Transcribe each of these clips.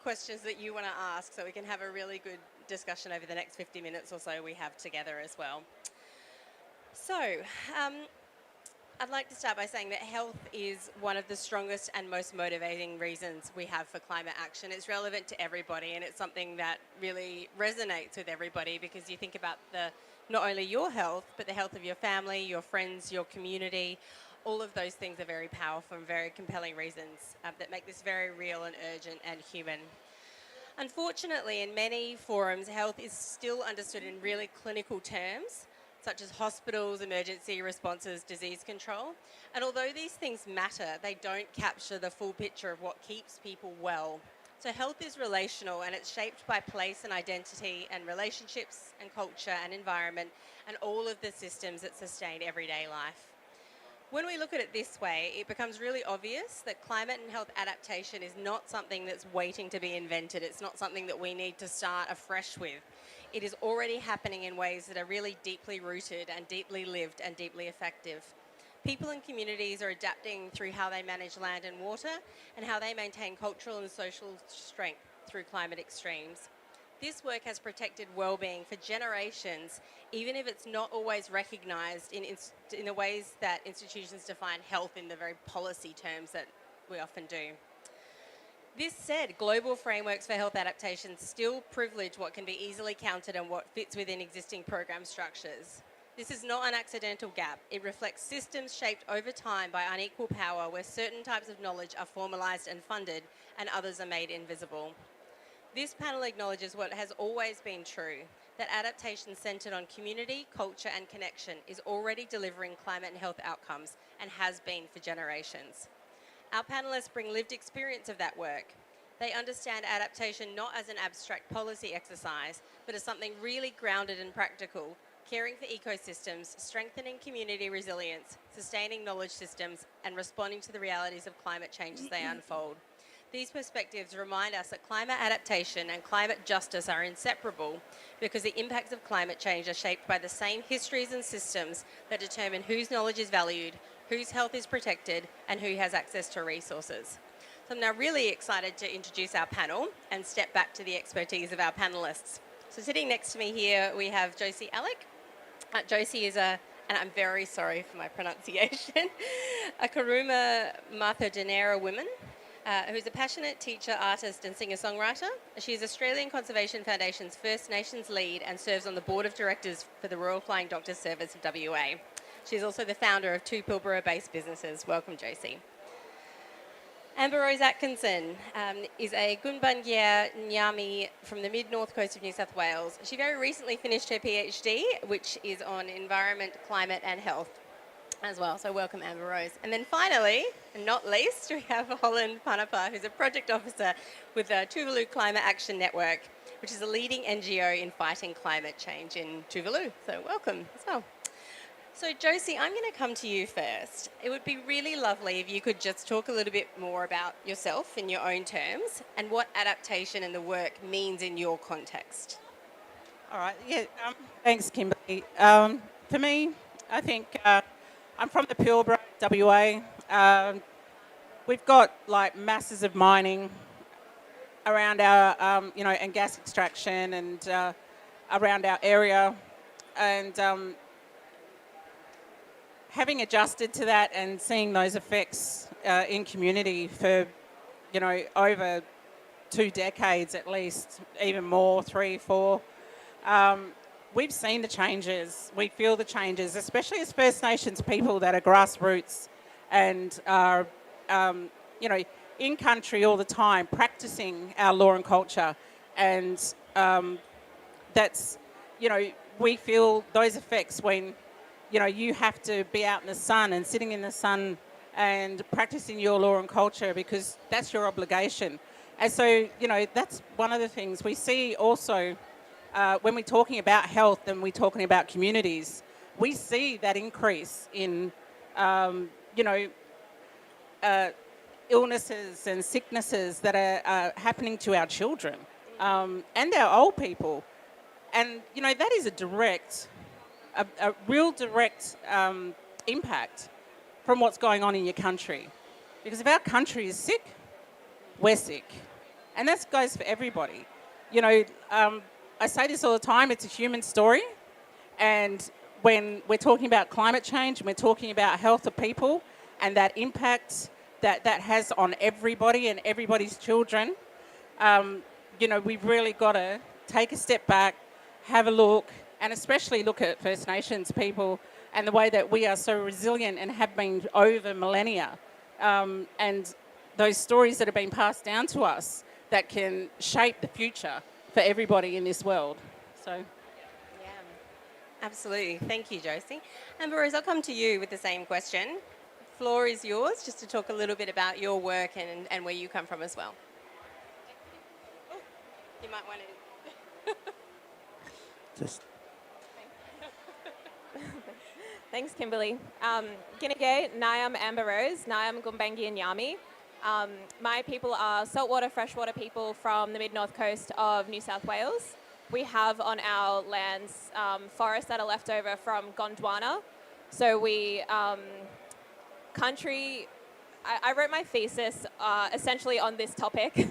questions that you want to ask so we can have a really good discussion over the next 50 minutes or so we have together as well. So, um, I'd like to start by saying that health is one of the strongest and most motivating reasons we have for climate action. It's relevant to everybody, and it's something that really resonates with everybody because you think about not only your health, but the health of your family, your friends, your community. All of those things are very powerful and very compelling reasons that make this very real and urgent and human. Unfortunately, in many forums, health is still understood in really clinical terms, such as hospitals, emergency responses, disease control. And although these things matter, they don't capture the full picture of what keeps people well. So health is relational, and it's shaped by place and identity and relationships and culture and environment and all of the systems that sustain everyday life. When we look at it this way, it becomes really obvious that climate and health adaptation is not something that's waiting to be invented. It's not something that we need to start afresh with. It is already happening in ways that are really deeply rooted and deeply lived and deeply effective. People and communities are adapting through how they manage land and water and how they maintain cultural and social strength through climate extremes. This work has protected well-being for generations, even if it's not always recognised in the ways that institutions define health in the very policy terms that we often do. This said, global frameworks for health adaptation still privilege what can be easily counted and what fits within existing program structures. This is not an accidental gap. It reflects systems shaped over time by unequal power where certain types of knowledge are formalised and funded and others are made invisible. This panel acknowledges what has always been true, that adaptation centred on community, culture and connection is already delivering climate and health outcomes and has been for generations. Our panellists bring lived experience of that work. They understand adaptation not as an abstract policy exercise, but as something really grounded and practical, caring for ecosystems, strengthening community resilience, sustaining knowledge systems and responding to the realities of climate change as they unfold. These perspectives remind us that climate adaptation and climate justice are inseparable because the impacts of climate change are shaped by the same histories and systems that determine whose knowledge is valued, whose health is protected, and who has access to resources. So I'm now really excited to introduce our panel and step back to the expertise of our panellists. So sitting next to me here, we have Josie Alec. Josie is and I'm very sorry for my pronunciation, a Karuma Mathodinera woman. Who's a passionate teacher, artist and singer-songwriter. She is Australian Conservation Foundation's First Nations lead and serves on the board of directors for the Royal Flying Doctor Service of WA. She's also the founder of two Pilbara-based businesses. Welcome, Josie. Amber Rose Atkinson is a Gumbaynggirr Nyami from the mid-north coast of New South Wales. She very recently finished her PhD, which is on environment, climate and health as well. So welcome, Amber Rose. And then finally, and not least, we have Holland Panapa, who's a project officer with the Tuvalu Climate Action Network, which is a leading NGO in fighting climate change in Tuvalu. So welcome as well. So Josie, I'm going to come to you first. It would be really lovely if you could just talk a little bit more about yourself in your own terms and what adaptation and the work means in your context. All right. Yeah. Thanks, Kimberly. For me, I think I'm from the Pilbara, WA. We've got like masses of mining around our, and gas extraction and around our area, and having adjusted to that and seeing those effects in community for, over 2 decades at least, even more, 3, 4. We've seen the changes, we feel the changes, especially as First Nations people that are grassroots and are, in country all the time, practicing our law and culture. And that's, we feel those effects when, you have to be out in the sun and sitting in the sun and practicing your law and culture because that's your obligation. And so, that's one of the things we see also. When we're talking about health and we're talking about communities, we see that increase in, illnesses and sicknesses that are happening to our children and our old people. And, that is a real direct impact from what's going on in your country. Because if our country is sick, we're sick. And that goes for everybody. You know, I say this all the time, it's a human story. And when we're talking about climate change and we're talking about health of people and that impact that has on everybody and everybody's children, you know, we've really got to take a step back, have a look, and especially look at First Nations people and the way that we are so resilient and have been over millennia. And those stories that have been passed down to us that can shape the future for everybody in this world. So, Yeah, absolutely. Thank you, Josie. And Rose, I'll come to you with the same question. Floor is yours, just to talk a little bit about your work and where you come from as well. You might want to. Just Thanks, Kimberly. Ginigay, Nyam Amber Rose, Nyam Gumbangi and Yami. My people are saltwater, freshwater people from the mid-north coast of New South Wales. We have on our lands forests that are left over from Gondwana. So we, I wrote my thesis essentially on this topic.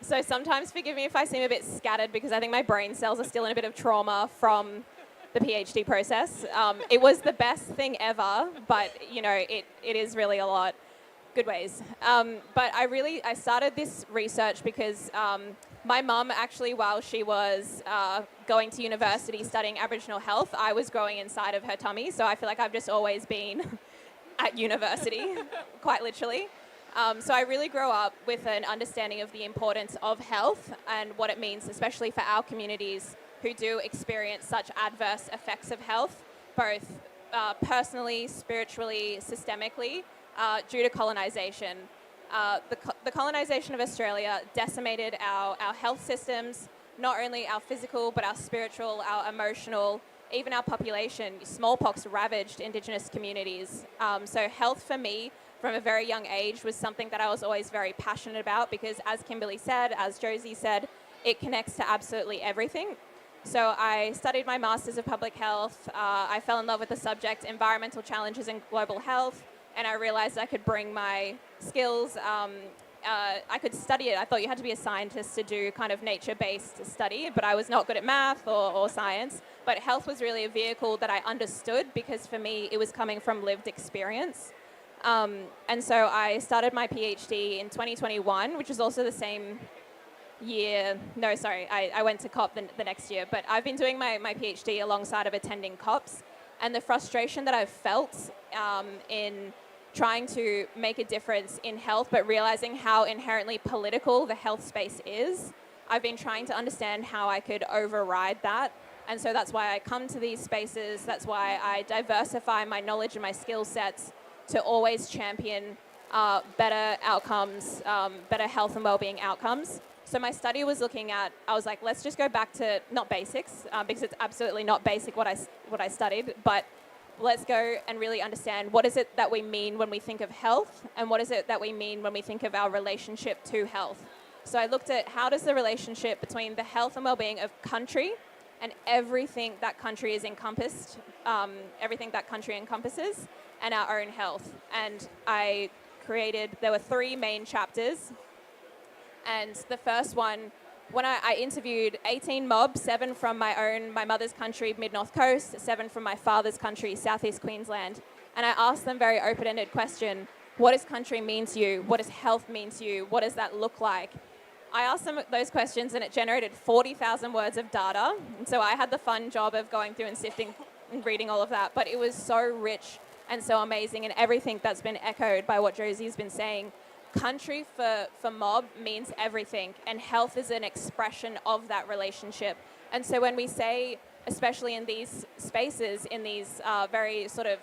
So sometimes forgive me if I seem a bit scattered because I think my brain cells are still in a bit of trauma from the PhD process. It was the best thing ever, but you know, it is really a lot. Good ways. But I started this research because my mum actually, while she was going to university studying Aboriginal health, I was growing inside of her tummy. So I feel like I've just always been at university, quite literally. So I really grew up with an understanding of the importance of health and what it means, especially for our communities who do experience such adverse effects of health, both personally, spiritually, systemically, due to colonisation. The colonisation of Australia decimated our health systems, not only our physical, but our spiritual, our emotional, even our population. Smallpox ravaged Indigenous communities. So health for me, from a very young age, was something that I was always very passionate about because, as Kimberly said, as Josie said, it connects to absolutely everything. So I studied my Masters of Public Health. I fell in love with the subject environmental challenges in global health, and I realized I could bring my skills. I could study it. I thought you had to be a scientist to do kind of nature-based study, but I was not good at math or science. But health was really a vehicle that I understood because for me it was coming from lived experience. And so I started my PhD in 2021, which was also the same year. No, sorry, I went to COP the next year. But I've been doing my PhD alongside of attending COPs. And the frustration that I've felt in trying to make a difference in health, but realizing how inherently political the health space is, I've been trying to understand how I could override that. And so that's why I come to these spaces. That's why I diversify my knowledge and my skill sets to always champion better outcomes, better health and well-being outcomes. So my study was looking at, I was like, let's just go back to, not basics, because it's absolutely not basic what I studied, but let's go and really understand what is it that we mean when we think of health, and what is it that we mean when we think of our relationship to health. So I looked at how does the relationship between the health and well-being of country and everything that country is encompassed, everything that country encompasses, and our own health. And there were 3 main chapters. And the first one, when I interviewed 18 mobs, 7 from my mother's country, mid-north coast, 7 from my father's country, southeast Queensland. And I asked them very open-ended question, what does country mean to you? What does health mean to you? What does that look like? I asked them those questions and it generated 40,000 words of data. And so I had the fun job of going through and sifting and reading all of that. But it was so rich and so amazing, and everything that's been echoed by what Josie's been saying. Country for mob means everything, and health is an expression of that relationship. And so when we say, especially in these spaces, in these very sort of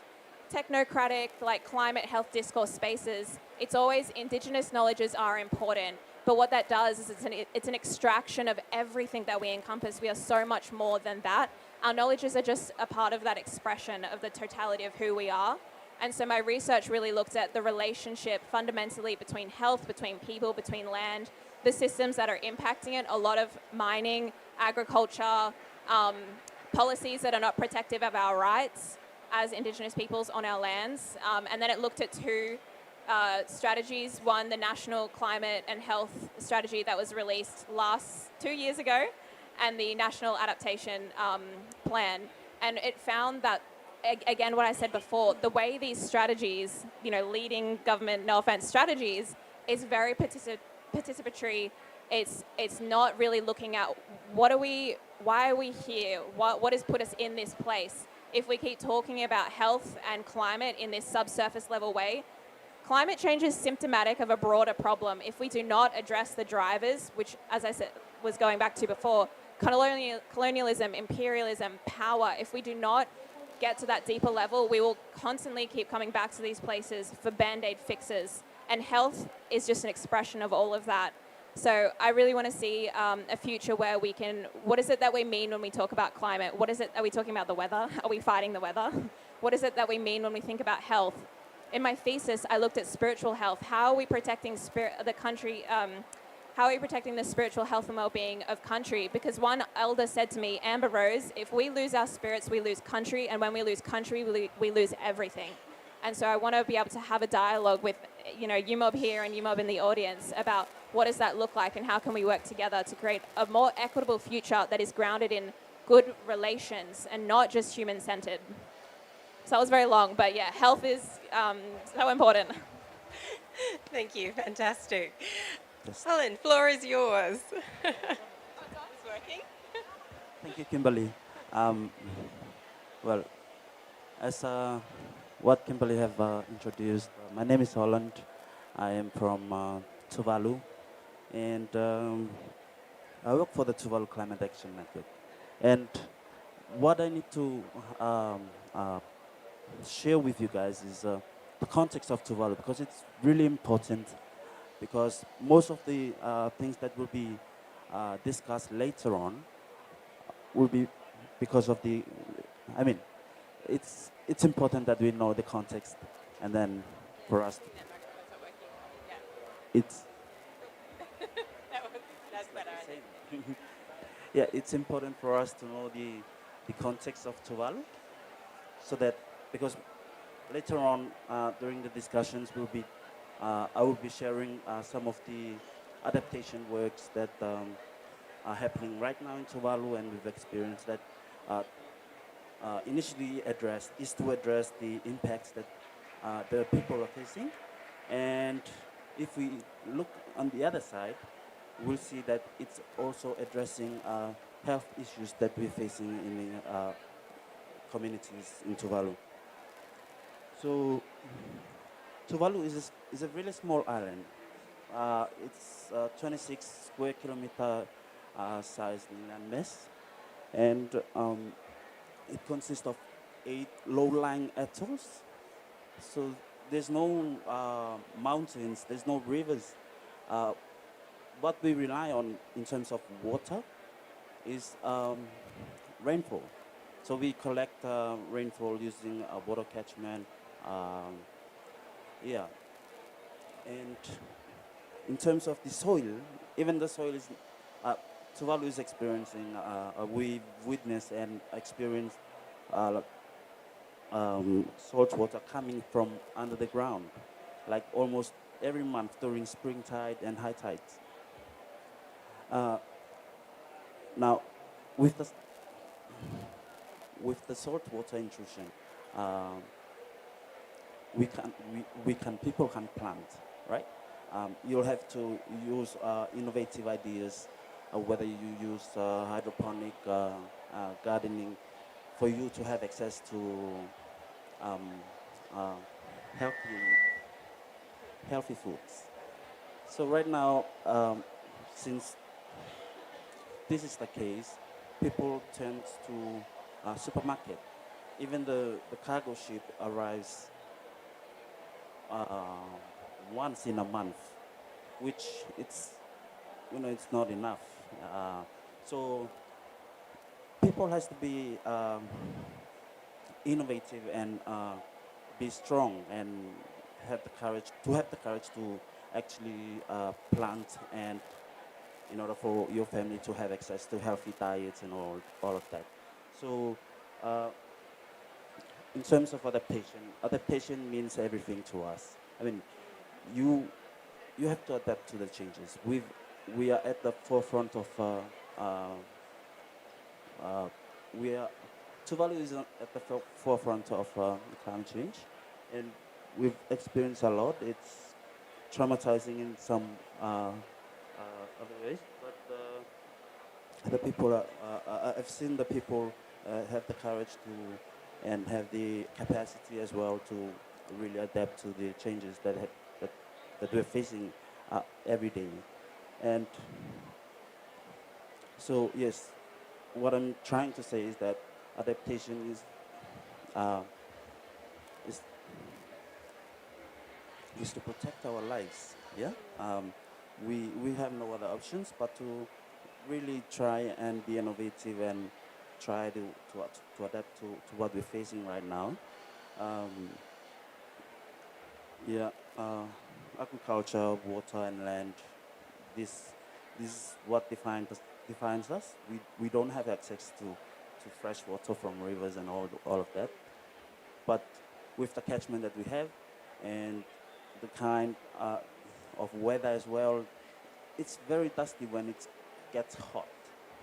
technocratic, like climate health discourse spaces, it's always Indigenous knowledges are important. But what that does is it's an extraction of everything that we encompass. We are so much more than that. Our knowledges are just a part of that expression of the totality of who we are. And so my research really looked at the relationship fundamentally between health, between people, between land, the systems that are impacting it, a lot of mining, agriculture, policies that are not protective of our rights as Indigenous peoples on our lands. And then it looked at 2 strategies. One, the National Climate and Health Strategy that was released 2 years ago, and the National Adaptation Plan. And it found that, again, what I said before, the way these strategies, leading government, no offense, strategies, is very participatory. It's not really looking at why are we here? What has put us in this place? If we keep talking about health and climate in this subsurface level way, climate change is symptomatic of a broader problem. If we do not address the drivers, which, as I said, was going back to before, colonialism, imperialism, power, if we do not get to that deeper level, we will constantly keep coming back to these places for band-aid fixes. And health is just an expression of all of that. So I really want to see a future where we can, what is it that we mean when we talk about climate? What is it, are we talking about the weather? Are we fighting the weather? What is it that we mean when we think about health? In my thesis, I looked at spiritual health. How are we protecting the country? How are we protecting the spiritual health and well-being of country? Because one elder said to me, Amber Rose, if we lose our spirits, we lose country, and when we lose country, we lose everything. And so I want to be able to have a dialogue with, UMOB here and UMOB in the audience about what does that look like and how can we work together to create a more equitable future that is grounded in good relations and not just human-centered. So that was very long, but yeah, health is so important. Thank you. Fantastic. Just Helen, floor is yours. It's working. thank you, Kimberly. Well, as what Kimberly have introduced, my name is Holland. I am from Tuvalu, and I work for the Tuvalu Climate Action Network. And what I need to share with you guys is the context of Tuvalu, because it's really important, because most of the things that will be discussed later on will be because of the, I mean, it's important that we know the context, and then for us, it's That's better. I think. yeah, it's important for us to know the context of Tuvalu, so that, because later on during the discussions I will be sharing some of the adaptation works that are happening right now in Tuvalu, and we've experienced that initially is to address the impacts that the people are facing. And if we look on the other side, we'll see that it's also addressing health issues that we're facing in the communities in Tuvalu. So Tuvalu is a really small island. It's 26 square kilometer sized landmass, and it consists of 8 low-lying atolls. So there's no mountains, there's no rivers. What we rely on in terms of water is rainfall. So we collect rainfall using water catchment. Um, yeah, and in terms of the soil, even the soil is, Tuvalu is experiencing, we witnessed and experienced salt water coming from under the ground, like almost every month during spring tide and high tides. Uh, Now, with the saltwater intrusion, um, people can plant, right? You'll have to use innovative ideas, whether you use hydroponic gardening, for you to have access to um, uh, healthy healthy foods. So right now, since this is the case, people tend to supermarket. Even the cargo ship arrives uh, once in a month, which it's not enough. So people has to be innovative and be strong, and have the courage to actually plant, and in order for your family to have access to healthy diets and all of that. So uh, in terms of adaptation means everything to us. I mean, you you have to adapt to the changes. We are at the forefront of uh, uh, we are Tuvalu is at the forefront of climate change, and we've experienced a lot. It's traumatizing in some other ways, but the people I've seen the people have the courage to and have the capacity as well to really adapt to the changes that that we're facing every day. And so yes, what I'm trying to say is that adaptation uh, is is to protect our lives. Yeah, we have no other options but to really try and be innovative and try to adapt to what we're facing right now. Um, yeah, agriculture, water, and land. This this is what defines us. We don't have access to fresh water from rivers and all of that. But with the catchment that we have and the kind of weather as well, it's very dusty when it gets hot.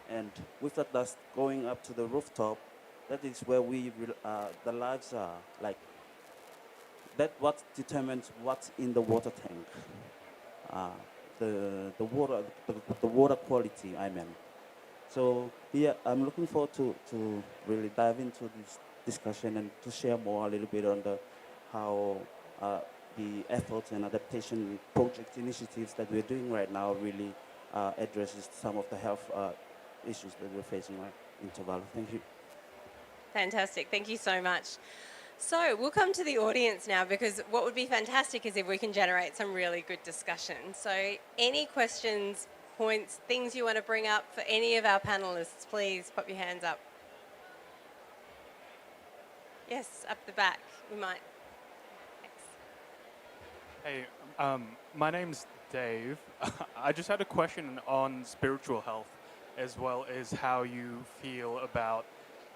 And with that dust going up to the rooftop, that is where the lives are. Like that, what determines what's in the water tank, uh, the water quality. I mean. So yeah, I'm looking forward to really dive into this discussion and to share more a little bit on the how uh, the efforts and adaptation project initiatives that we're doing right now really addresses some of the health issues that we're facing right in Tuvalu. Thank you. Fantastic. Thank you so much. So we'll come to the audience now because what would be fantastic is if we can generate some really good discussion. So any questions, points, things you want to bring up for any of our panelists, please pop your hands up. Yes, up the back. We might. Thanks. Hey, my name's Dave. I just had a question on spiritual health as well as how you feel about,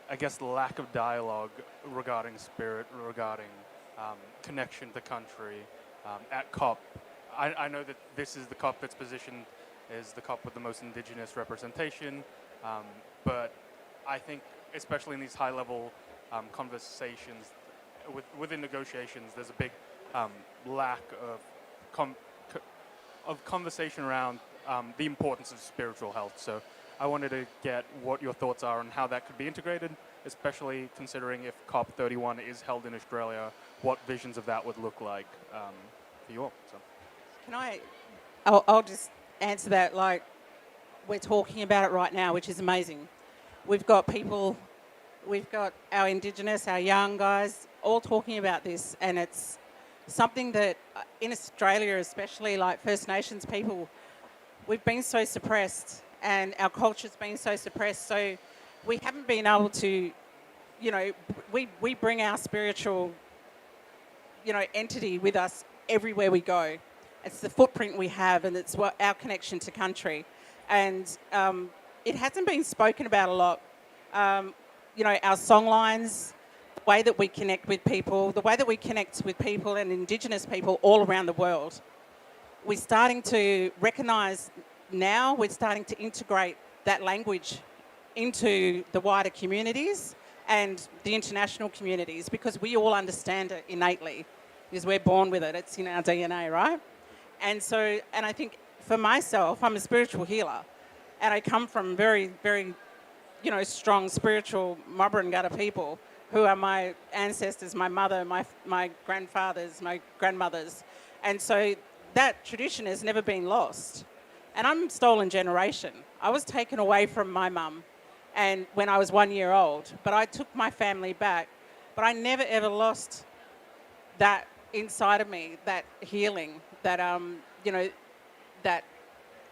I guess, the lack of dialogue regarding spirit, regarding connection to country at COP. I know that this is the COP that's positioned as the COP with the most indigenous representation, but I think, especially in these high-level conversations, within negotiations, there's a big lack of conversation around the importance of spiritual health. So I wanted to get what your thoughts are on how that could be integrated, especially considering if COP31 is held in Australia, what visions of that would look like for you all. So. Can I? I'll just answer that. Like, we're talking about it right now, which is amazing. We've got people, we've got our Indigenous, our young guys, all talking about this, and it's something that in Australia, especially like First Nations people, we've been so suppressed, and our culture's been so suppressed. So we haven't been able to, we bring our spiritual, entity with us everywhere we go. It's the footprint we have, and it's what our connection to country. And it hasn't been spoken about a lot. Our songlines, the way that we connect with people, the way that we connect with people and Indigenous people all around the world. We're starting to recognise now, we're starting to integrate that language into the wider communities and the international communities because we all understand it innately because we're born with it. It's in our DNA, right? And so, and I think for myself, I'm a spiritual healer and I come from very, very, strong spiritual Mabbarangara people who are my ancestors, my mother, my grandfathers, my grandmothers. And so that tradition has never been lost. And I'm stolen generation. I was taken away from my mum and when I was 1 year old, but I took my family back. But I never ever lost that inside of me, that healing, that that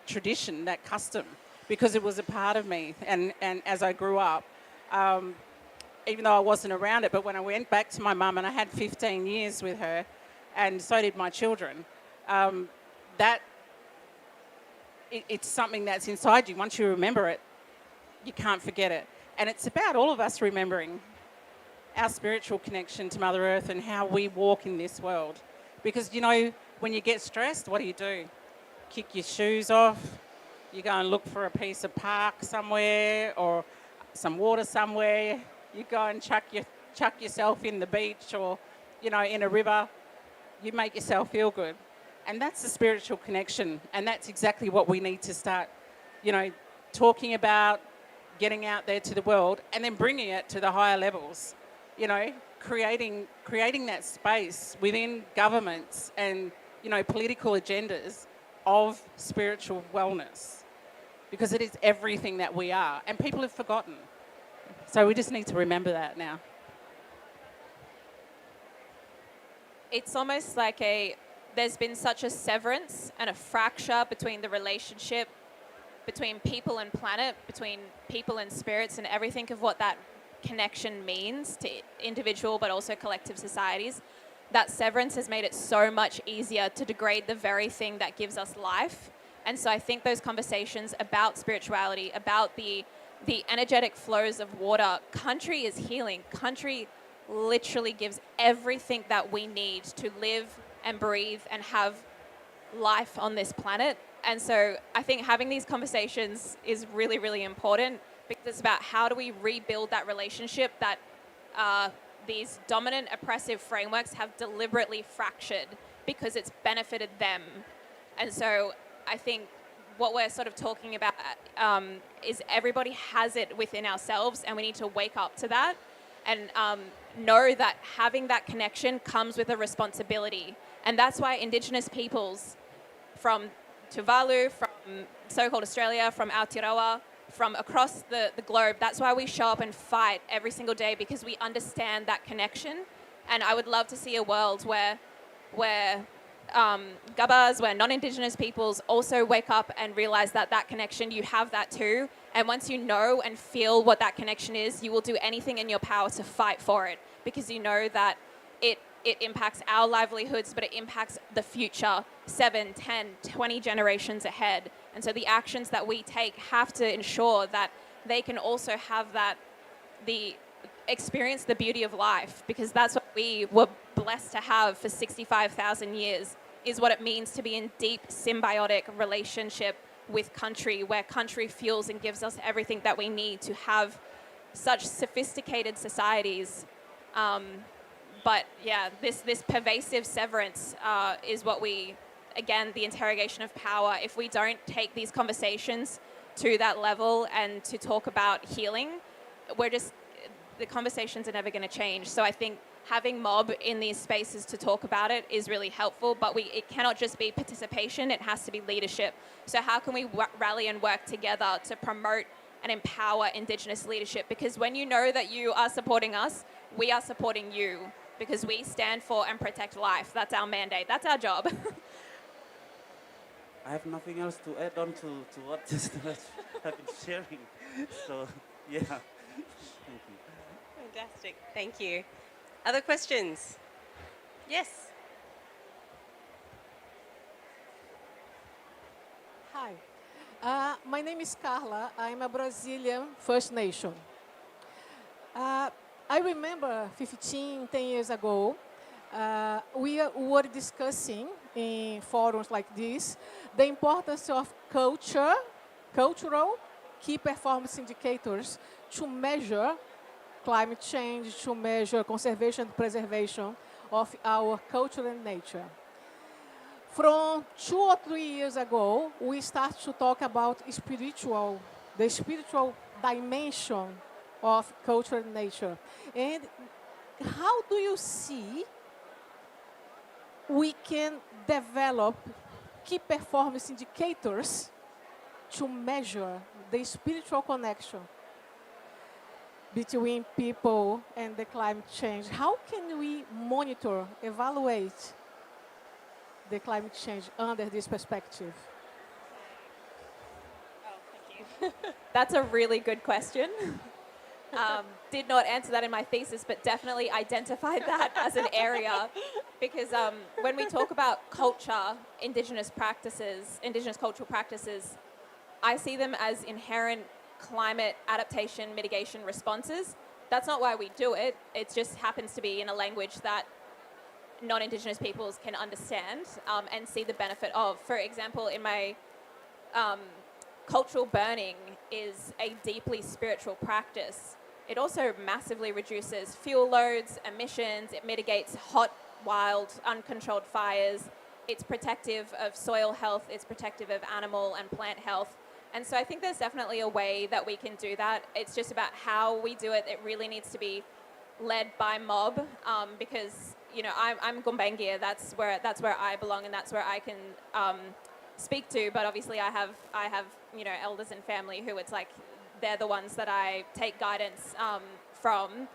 tradition, that custom, because it was a part of me. And as I grew up, even though I wasn't around it, but when I went back to my mum, and I had 15 years with her, and so did my children, it's something that's inside you. Once you remember it, you can't forget it. And it's about all of us remembering our spiritual connection to Mother Earth and how we walk in this world. Because, when you get stressed, what do? Kick your shoes off. You go and look for a piece of park somewhere or some water somewhere. You go and chuck yourself in the beach or, in a river. You make yourself feel good. And that's the spiritual connection. And that's exactly what we need to start, talking about, getting out there to the world and then bringing it to the higher levels, creating that space within governments and, political agendas of spiritual wellness, because it is everything that we are and people have forgotten. So we just need to remember that now. It's almost like there's been such a severance and a fracture between the relationship between people and planet, between people and spirits, and everything of what that connection means to individual but also collective societies. That severance has made it so much easier to degrade the very thing that gives us life. And so I think those conversations about spirituality, about the energetic flows of water, country is healing. Country literally gives everything that we need to live and breathe and have life on this planet. And so I think having these conversations is really, really important, because it's about how do we rebuild that relationship that these dominant oppressive frameworks have deliberately fractured because it's benefited them. And so I think what we're sort of talking about is everybody has it within ourselves, and we need to wake up to that and know that having that connection comes with a responsibility. And that's why Indigenous peoples from Tuvalu, from so-called Australia, from Aotearoa, from across the globe, that's why we show up and fight every single day, because we understand that connection. And I would love to see a world where Gabas, where non-Indigenous peoples also wake up and realize that connection, you have that too. And once you know and feel what that connection is, you will do anything in your power to fight for it, because you know that it impacts our livelihoods, but it impacts the future 7, 10, 20 generations ahead. And so the actions that we take have to ensure that they can also have experience the beauty of life, because that's what we were blessed to have for 65,000 years, is what it means to be in deep symbiotic relationship with country, where country fuels and gives us everything that we need to have such sophisticated societies. But yeah, this pervasive severance is what again, the interrogation of power. If we don't take these conversations to that level and to talk about healing, the conversations are never going to change. So I think having mob in these spaces to talk about it is really helpful, but it cannot just be participation, it has to be leadership. So how can we rally and work together to promote and empower Indigenous leadership? Because when you know that you are supporting us, we are supporting you, because we stand for and protect life. That's our mandate. That's our job. I have nothing else to add on to what just have been sharing. So, yeah. Thank you. Fantastic. Thank you. Other questions? Yes. Hi. My name is Carla. I'm a Brazilian First Nation. I remember 10 years ago, we were discussing in forums like this the importance of cultural key performance indicators to measure climate change, to measure conservation and preservation of our culture and nature. From 2 or 3 years ago, we start to talk about the spiritual dimension of culture and nature. And how do you see we can develop key performance indicators to measure the spiritual connection between people and the climate change? How can we monitor, evaluate the climate change under this perspective? That's a really good question. Did not answer that in my thesis, but definitely identified that as an area, because when we talk about culture, Indigenous cultural practices, I see them as inherent climate adaptation, mitigation responses. That's not why we do it. It just happens to be in a language that non-Indigenous peoples can understand and see the benefit of. For example, in my cultural burning is a deeply spiritual practice. It also massively reduces fuel loads, emissions, it mitigates hot, wild, uncontrolled fires. It's protective of soil health, it's protective of animal and plant health. And so I think there's definitely a way that we can do that. It's just about how we do it. It really needs to be led by mob because I'm Gumbaynggirr. That's where I belong and that's where I can speak to. But obviously I have elders and family who it's like they're the ones that I take guidance from.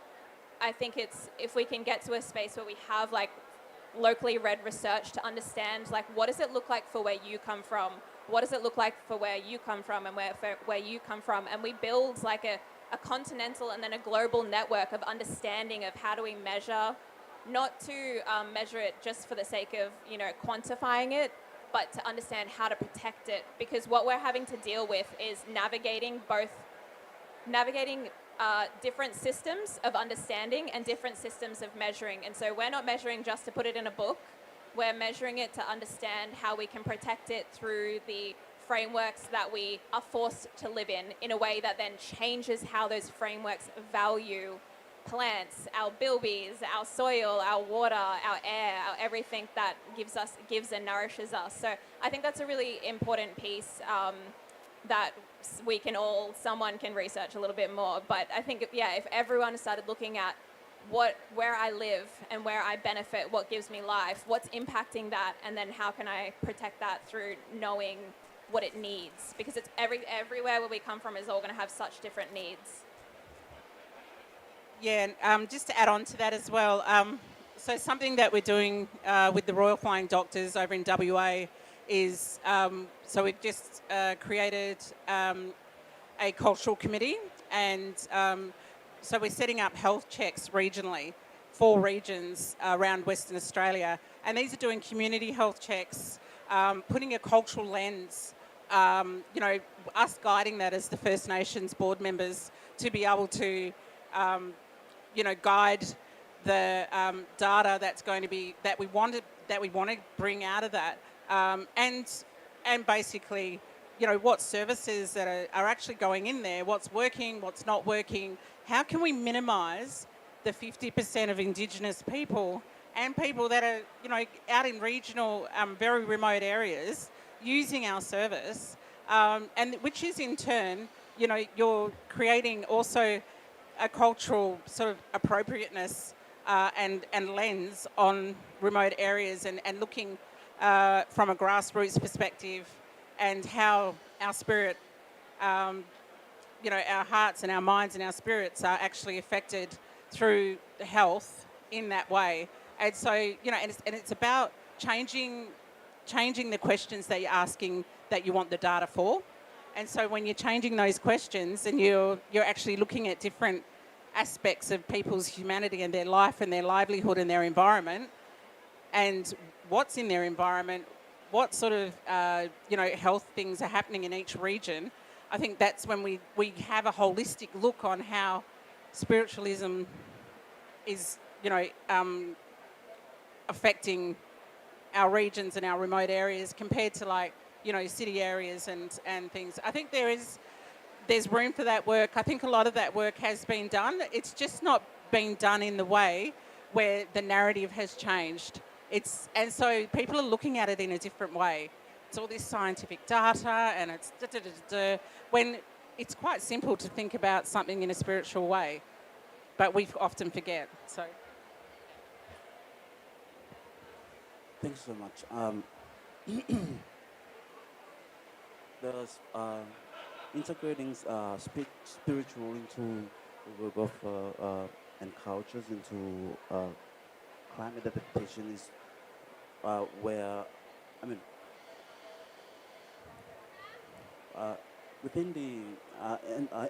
I think it's if we can get to a space where we have like locally read research to understand like what does it look like for where you come from, what does it look like for where you come from and where you come from, and we build like a continental and then a global network of understanding of how do we measure, not to measure it just for the sake of quantifying it, but to understand how to protect it, because what we're having to deal with is navigating different systems of understanding and different systems of measuring. And so we're not measuring just to put it in a book. We're measuring it to understand how we can protect it through the frameworks that we are forced to live in a way that then changes how those frameworks value plants, our bilbies, our soil, our water, our air, our everything that gives and nourishes us. So I think that's a really important piece that someone can research a little bit more. But I think, if everyone started looking at where I live and where I benefit, what gives me life, what's impacting that, and then how can I protect that through knowing what it needs, because it's everywhere where we come from is all going to have such different needs. Yeah, and just to add on to that as well, so something that we're doing with the Royal Flying Doctors over in WA is, so we've just created a cultural committee, and so we're setting up health checks regionally, 4 regions around Western Australia, and these are doing community health checks, putting a cultural lens, us guiding that as the First Nations board members to be able to guide the data that's going to be that we want to bring out of that, and basically, what services that are actually going in there, what's working, what's not working, how can we minimise the 50% of Indigenous people and people that are out in regional, very remote areas using our service, and which is in turn, you're creating also a cultural sort of appropriateness and lens on remote areas, and looking from a grassroots perspective, and how our spirit, our hearts and our minds and our spirits are actually affected through health in that way. And so, and it's about changing the questions that you're asking that you want the data for. And so when you're changing those questions and you're actually looking at different aspects of people's humanity and their life and their livelihood and their environment, and what's in their environment, what sort of health things are happening in each region, I think that's when we have a holistic look on how spiritualism is affecting our regions and our remote areas compared to city areas and things. I think there's room for that work. I think a lot of that work has been done. It's just not been done in the way where the narrative has changed. And so people are looking at it in a different way. It's all this scientific data and it's when it's quite simple to think about something in a spiritual way, but we often forget. So. Thanks so much. There's integrating spiritual into the work of and cultures into climate adaptation is where, I mean, within the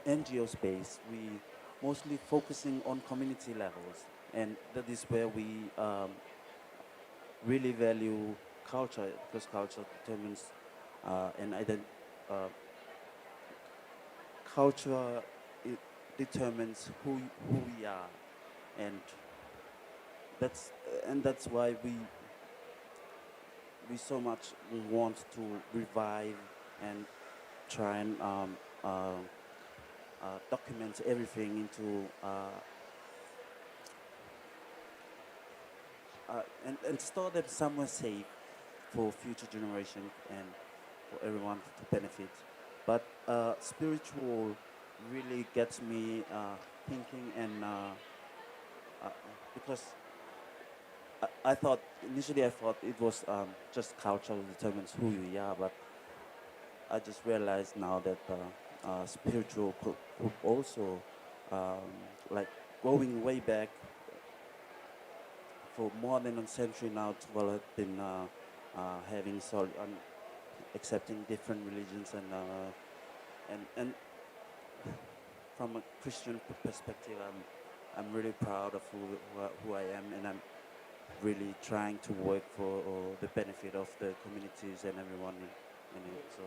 NGO space, we mostly focusing on community levels, and that is where we really value culture, because culture determines culture, it determines who we are, and that's why we so much want to revive and try and document everything into and store them somewhere safe for future generations and for everyone to benefit. But spiritual really gets me thinking, and uh, because I thought initially I thought it was just cultural determines who you are, but I just realized now that spiritual could also um, like going way back for more than a century now. People have been having accepting different religions and from a Christian perspective, I'm really proud of who I am, and I'm really trying to work for the benefit of the communities and everyone in it. So,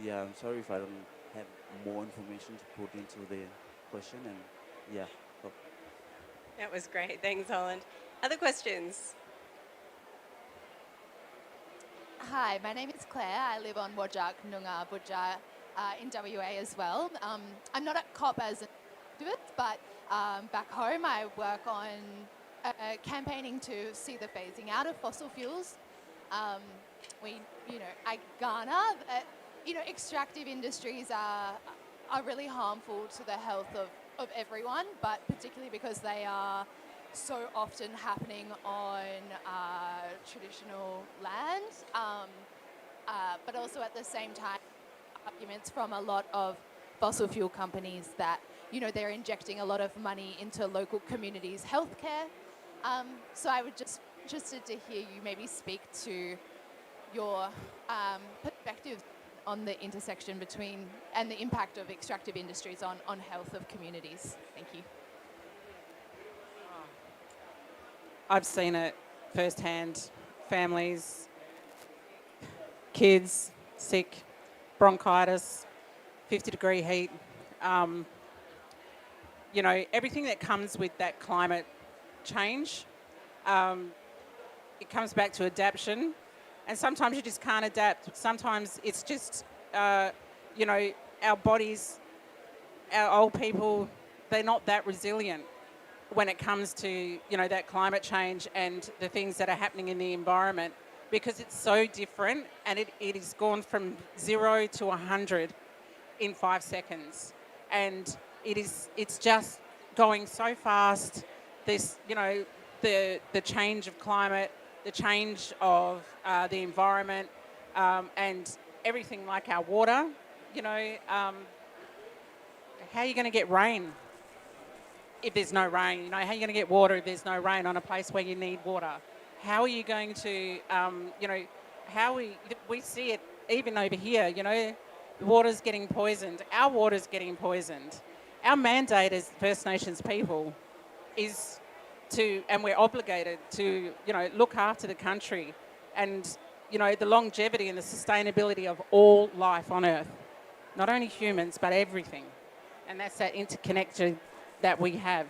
yeah, I'm sorry if I don't have more information to put into the question, and yeah. So, That was great. Thanks, Holland. Other questions? Hi, my name is Claire. I live on Wajak Noongar Budja in WA as well. I'm not at COP as an activist, but back home I work on campaigning to see the phasing out of fossil fuels. We, Ghana, extractive industries are really harmful to the health of everyone, but particularly because they are so often happening on traditional land, but also at the same time, arguments from a lot of fossil fuel companies that they're injecting a lot of money into local communities' healthcare. So I would just interested to hear you maybe speak to your perspectives on the intersection between and the impact of extractive industries on health of communities. Thank you. I've seen it firsthand. Families, kids, sick, bronchitis, 50-degree heat. Everything that comes with that climate change, it comes back to adaptation. And sometimes you just can't adapt. Sometimes it's just, our bodies, our old people, they're not that resilient when it comes to, that climate change and the things that are happening in the environment, because it's so different, and it has gone from 0 to 100 in 5 seconds. And it's just going so fast. This, the change of climate, the change of the environment, and everything like our water, how are you going to get rain if there's no rain? How are you going to get water if there's no rain on a place where you need water? How are you going to, we see it even over here, the water's getting poisoned. Our water's getting poisoned. Our mandate as First Nations people is and we're obligated to, look after the country and, the longevity and the sustainability of all life on Earth. Not only humans, but everything. And that's that interconnection that we have.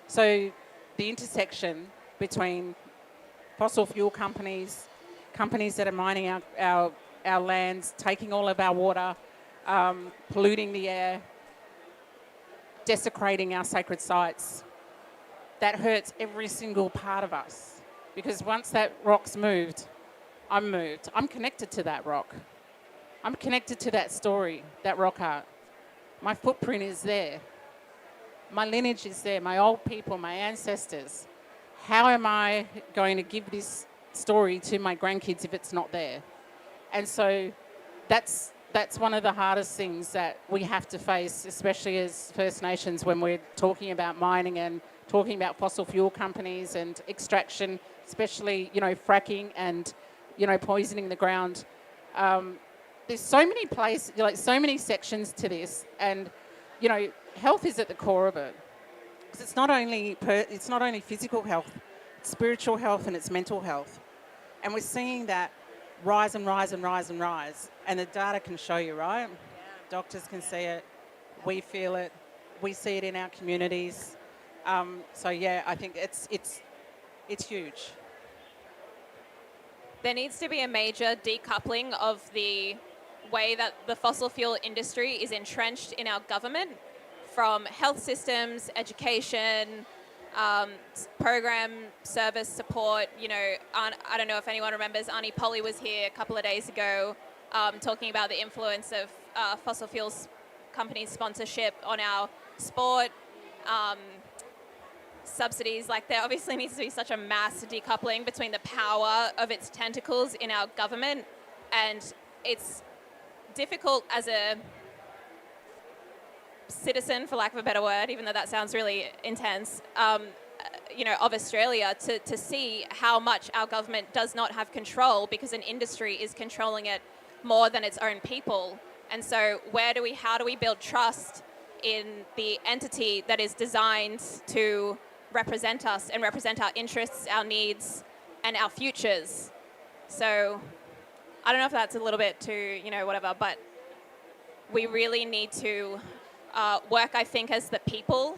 So the intersection between fossil fuel companies, companies that are mining our lands, taking all of our water, polluting the air, desecrating our sacred sites, that hurts every single part of us. Because once that rock's moved. I'm connected to that rock. I'm connected to that story, that rock art. My footprint is there. My lineage is there, my old people, my ancestors. How am I going to give this story to my grandkids if it's not there? And so that's one of the hardest things that we have to face, especially as First Nations, when we're talking about mining and talking about fossil fuel companies and extraction, especially, fracking and, poisoning the ground. There's so many places, so many sections to this, and, health is at the core of it. Because it's not only physical health, it's spiritual health and it's mental health. And we're seeing that rise and rise and rise and rise. And the data can show you, right? Yeah. Doctors can see it. We feel it. We see it in our communities. I think it's it's huge. There needs to be a major decoupling of the way that the fossil fuel industry is entrenched in our government from health systems, education, program service support. You know, I don't know if anyone remembers, Arnie Polly was here a couple of days ago talking about the influence of fossil fuels companies' sponsorship on our sport. Subsidies, like there obviously needs to be such a mass decoupling between the power of its tentacles in our government, and it's difficult as a citizen, for lack of a better word, even though that sounds really intense, you know, of Australia to see how much our government does not have control because an industry is controlling it more than its own people. And so how do we build trust in the entity that is designed to represent us and represent our interests, our needs, and our futures? So I don't know if that's a little bit too, you know, whatever, but we really need to work, I think, as the people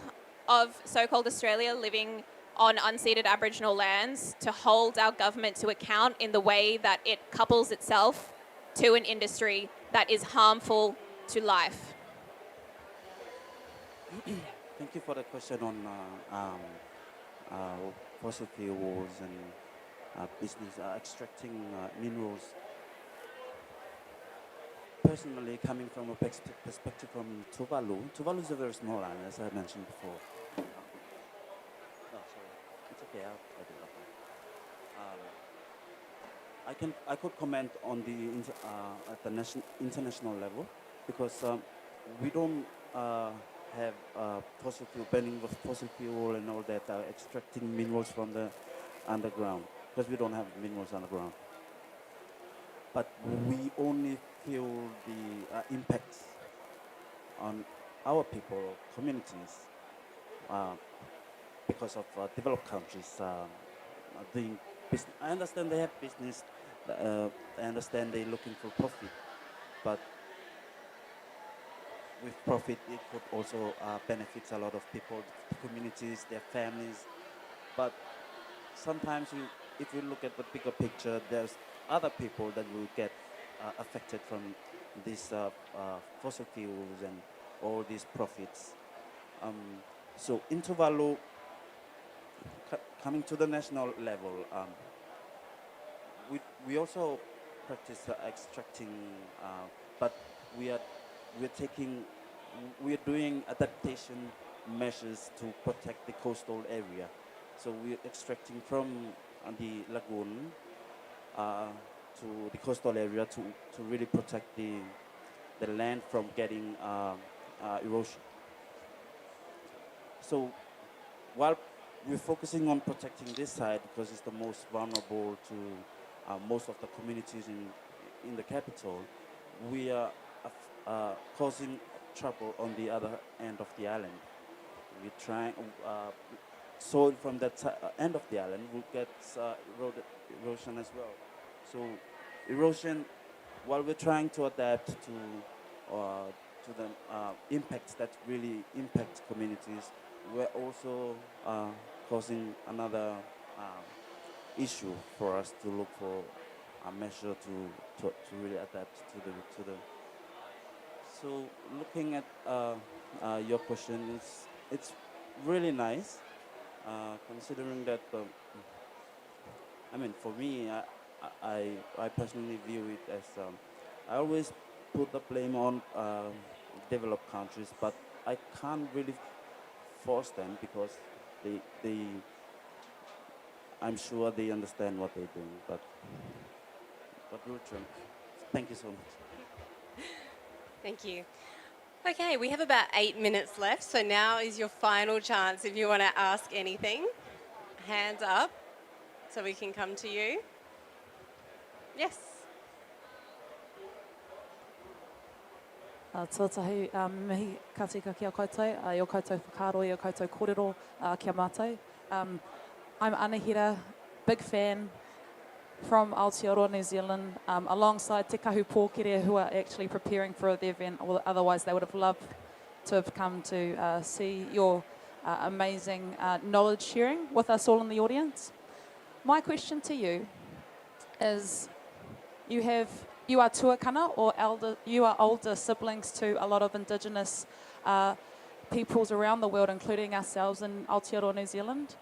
of so-called Australia living on unceded Aboriginal lands to hold our government to account in the way that it couples itself to an industry that is harmful to life. Thank you for the question on fossil fuels and business extracting minerals. Personally, coming from a perspective from Tuvalu, Tuvalu is a very small island, as I mentioned before. Oh, sorry. It's okay. I'll do that. I could comment on the at the international level because we don't have fossil fuel burning of fossil fuel and all that extracting minerals from the underground because we don't have minerals underground. But we only feel the impacts on our people, communities, because of developed countries doing business. I understand they have business. I understand they're looking for profit, but with profit, it could also benefit a lot of people, the communities, their families. But sometimes, if you look at the bigger picture, there's other people that will get affected from these fossil fuels and all these profits. So in Tuvalu, coming to the national level, we also practice extracting, but we're doing adaptation measures to protect the coastal area. So we're extracting from the lagoon to the coastal area to really protect the land from getting erosion. So while we're focusing on protecting this side because it's the most vulnerable to most of the communities in the capital, we are causing trouble on the other end of the island. We're trying, soil from that end of the island will get erosion as well. So erosion, while we're trying to adapt to the impacts that really impact communities, we're also causing another issue for us to look for a measure to really adapt to the. So looking at your question, it's really nice, considering that. I mean, for me, I personally view it as I always put the blame on developed countries, but I can't really force them because they I'm sure they understand what they're doing, but we'll try. Thank you so much. Thank you. Okay, we have about 8 minutes left, so now is your final chance if you want to ask anything. Hands up so we can come to you. Yes. Tuatahi, mihi ka tika ki a koutou, i o koutou whakaro, i o koutou kōrero kia mātou. I'm Anahira, big fan from Aotearoa, New Zealand, alongside Te Kahu Pōkere who are actually preparing for the event, or otherwise they would have loved to have come to see your amazing knowledge sharing with us all in the audience. My question to you is, you are tuakana or elder, you are older siblings to a lot of Indigenous peoples around the world, including ourselves in Aotearoa, New Zealand.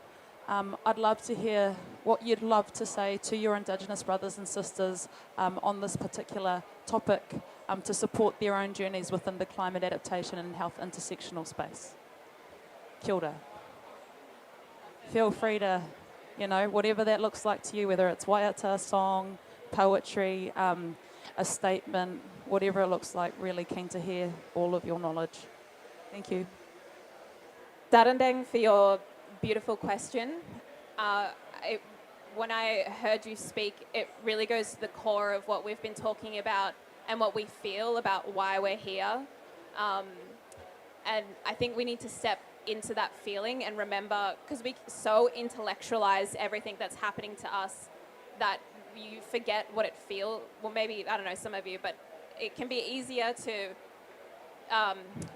I'd love to hear what you'd love to say to your Indigenous brothers and sisters on this particular topic to support their own journeys within the climate adaptation and health intersectional space. Kia ora. Feel free to, whatever that looks like to you, whether it's waiata, song, poetry, a statement, whatever it looks like, really keen to hear all of your knowledge. Thank you. Darandeng, for your beautiful question. When I heard you speak, it really goes to the core of what we've been talking about and what we feel about why we're here. And I think we need to step into that feeling and remember, because we so intellectualize everything that's happening to us that you forget what it feels. Well, maybe, I don't know, some of you, but it can be easier to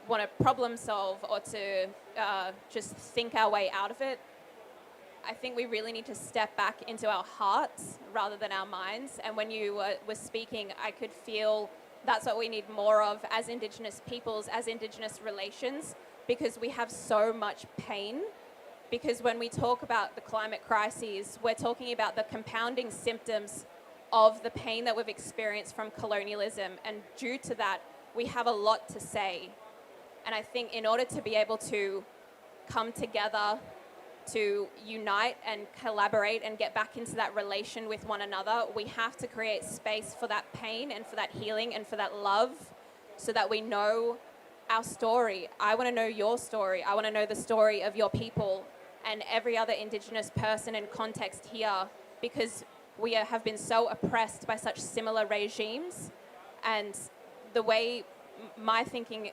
want to problem solve or to just think our way out of it. I think we really need to step back into our hearts rather than our minds. And when you were speaking, I could feel that's what we need more of as Indigenous peoples, as Indigenous relations, because we have so much pain. Because when we talk about the climate crises, we're talking about the compounding symptoms of the pain that we've experienced from colonialism. And due to that, we have a lot to say. And I think in order to be able to come together, to unite and collaborate and get back into that relation with one another, we have to create space for that pain and for that healing and for that love so that we know our story. I want to know your story. I want to know the story of your people and every other Indigenous person and context here, because we have been so oppressed by such similar regimes. And the way my feeling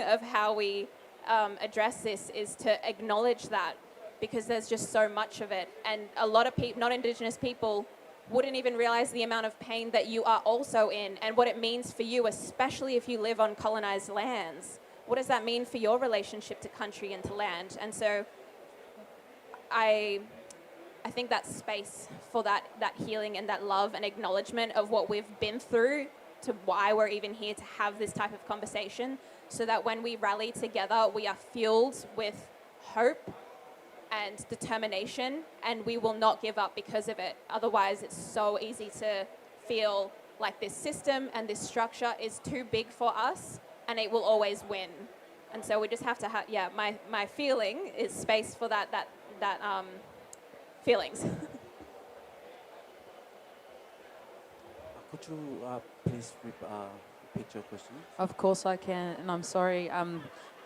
of how we address this is to acknowledge that, because there's just so much of it. And a lot of non-Indigenous people wouldn't even realize the amount of pain that you are also in and what it means for you, especially if you live on colonized lands. What does that mean for your relationship to country and to land? And so I think that space for that healing and that love and acknowledgement of what we've been through to why we're even here to have this type of conversation, so that when we rally together, we are fueled with hope and determination, and we will not give up because of it. Otherwise, it's so easy to feel like this system and this structure is too big for us, and it will always win. And so we just have to have, my feeling is space for that feelings. Could you please repeat your question? Of course I can, and I'm sorry.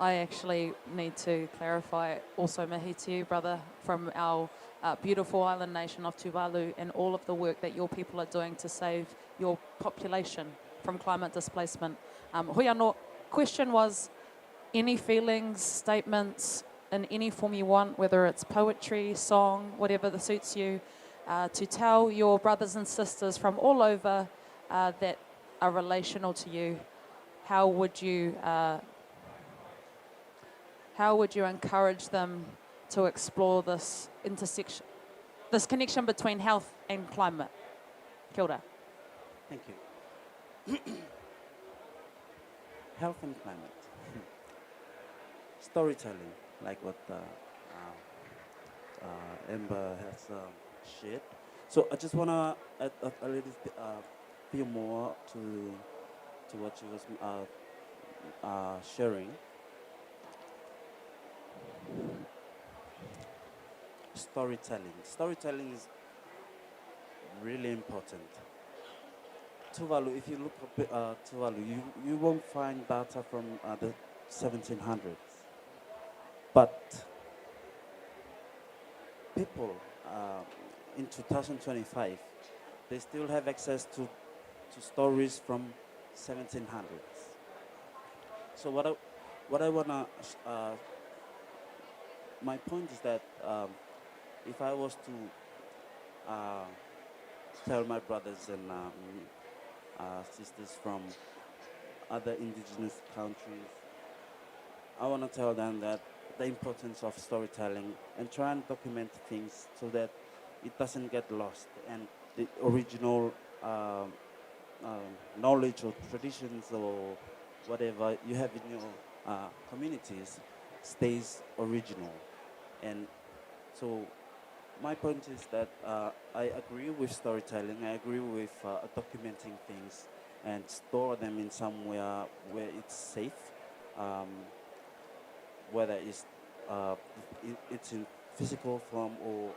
I actually need to clarify also mihi to you, brother, from our beautiful island nation of Tuvalu, and all of the work that your people are doing to save your population from climate displacement. Hui anō, question was, any feelings, statements, in any form you want, whether it's poetry, song, whatever that suits you, to tell your brothers and sisters from all over that are relational to you, how would you encourage them to explore this intersection, this connection between health and climate? Kia ora. Thank you. Health and climate. Storytelling, like what Amber has shared. So I just want to add a little few more to what she was sharing. Storytelling is really important. Tuvalu, if you look up Tuvalu, you won't find data from the 1700s. But people in 2025, they still have access to stories from 1700s. So what I wanna, my point is that if I was to tell my brothers and sisters from other indigenous countries, I want to tell them that the importance of storytelling and try and document things so that it doesn't get lost and the original knowledge or traditions or whatever you have in your communities stays original. And so my point is that I agree with storytelling. I agree with documenting things and store them in somewhere where it's safe, um, whether uh, it's in physical form or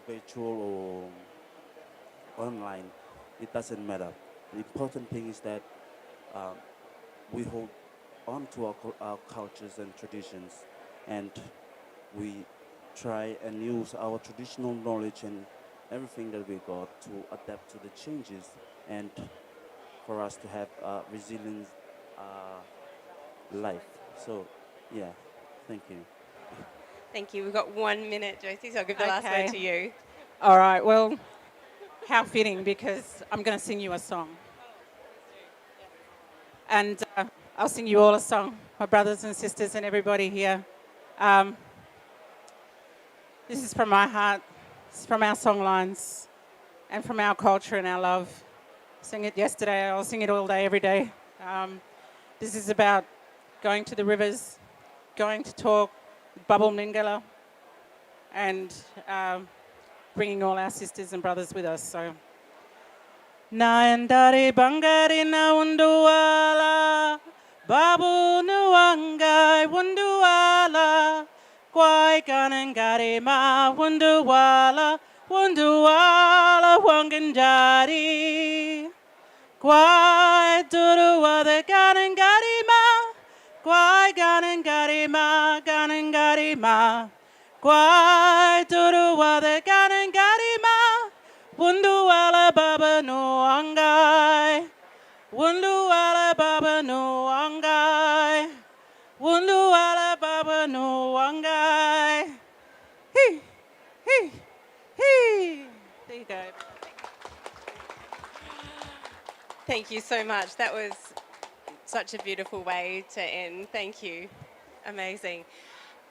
virtual or online. It doesn't matter. The important thing is that um, we hold on to our cultures and traditions, and we try and use our traditional knowledge and everything that we got to adapt to the changes and for us to have a resilient life. So, yeah, thank you. Thank you. We've got 1 minute, Josie, so I'll give the last Okay. word to you. All right, well, how fitting because I'm going to sing you a song. And I'll sing you all a song, my brothers and sisters and everybody here. Um, this is from my heart, it's from our songlines and from our culture and our love. Sang it yesterday, I'll sing it all day, every day. This is about going to the rivers, going to talk with Bubble Mingala, and bringing all our sisters and brothers with us. So, Naandari bangari na unduala, babu nuangai unduala, kwai kanangari ma unduala, unduala wanganjari. Kwai turua the kanangari ma, kwai kanangari ma, kanangari ma. Kwai turua the kanangari ma, wunduala baba no angai, wunduala baba no angai, wunduala baba no angai. Hee, hee, hee. There you go. Thank you so much. That was such a beautiful way to end. Thank you. Amazing.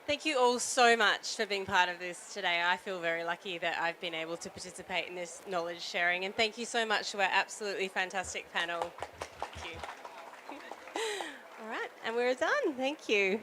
Thank you all so much for being part of this today. I feel very lucky that I've been able to participate in this knowledge sharing, and thank you so much to our absolutely fantastic panel. Thank you. All right, and we're done. Thank you.